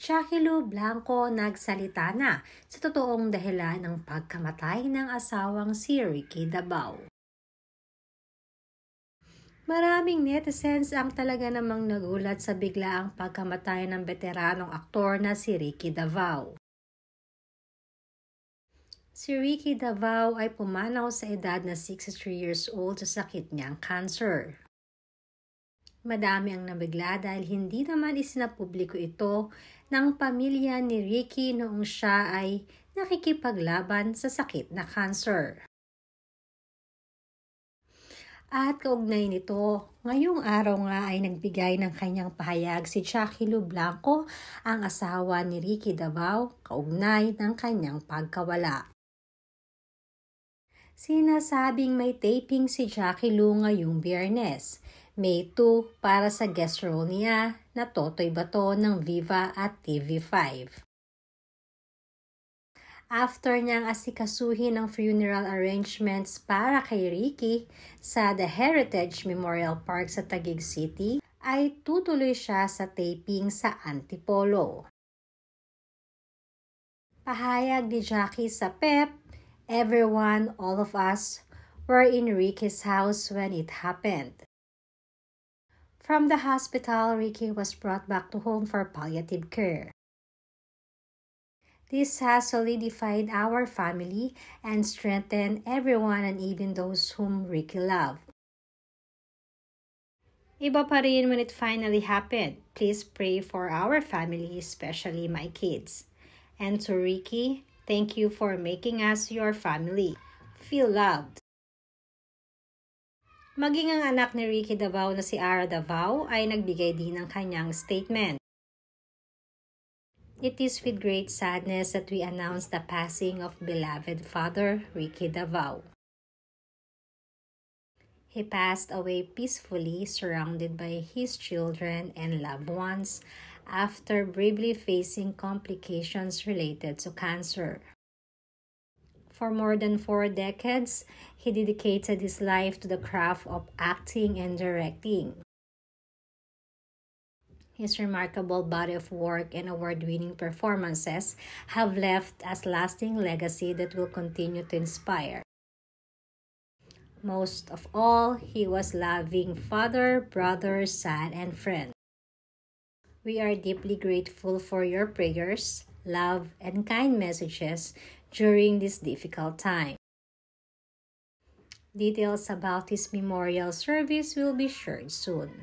Jackie Lou Blanco nagsalita na sa totoong dahilan ng pagkamatay ng asawang si Ricky Dabao. Maraming netizens ang talaga namang nagulat sa biglaang pagkamatay ng veteranong aktor na si Ricky Davao. Si Ricky Davao ay pumanaw sa edad na 63 years old sa sakit niyang cancer. Madami ang nabigla dahil hindi naman isinapubliko ito ng pamilya ni Ricky noong siya ay nakikipaglaban sa sakit na cancer. At kaugnay nito, ngayong araw nga ay nagbigay ng kanyang pahayag si Jackie Lou Blanco, ang asawa ni Ricky Davao, kaugnay ng kanyang pagkawala. Sinasabing may taping si Jackie Lou ngayong Biyernes, May 2 para sa guest role niya na Totoy Bato ng Viva at TV5. After niyang asikasuhin ang funeral arrangements para kay Ricky sa The Heritage Memorial Park sa Taguig City, ay tutuloy siya sa taping sa Antipolo. Pahayag ni Jackie sa PEP, "Everyone, all of us, were in Ricky's house when it happened." From the hospital, Ricky was brought back to home for palliative care. This has solidified our family and strengthened everyone and even those whom Ricky loved. Iba pa rin when it finally happened. Please pray for our family, especially my kids. And to Ricky, thank you for making us your family. Feel loved. Maging ang anak ni Ricky Davao na si Ara Davao ay nagbigay din ng kanyang statement. It is with great sadness that we announce the passing of beloved father Ricky Davao. He passed away peacefully, surrounded by his children and loved ones, after bravely facing complications related to cancer. For more than 4 decades, he dedicated his life to the craft of acting and directing. His remarkable body of work and award-winning performances have left a lasting legacy that will continue to inspire. Most of all, he was loving father, brother, son, and friend. We are deeply grateful for your prayers, love, and kind messages during this difficult time. Details about his memorial service will be shared soon.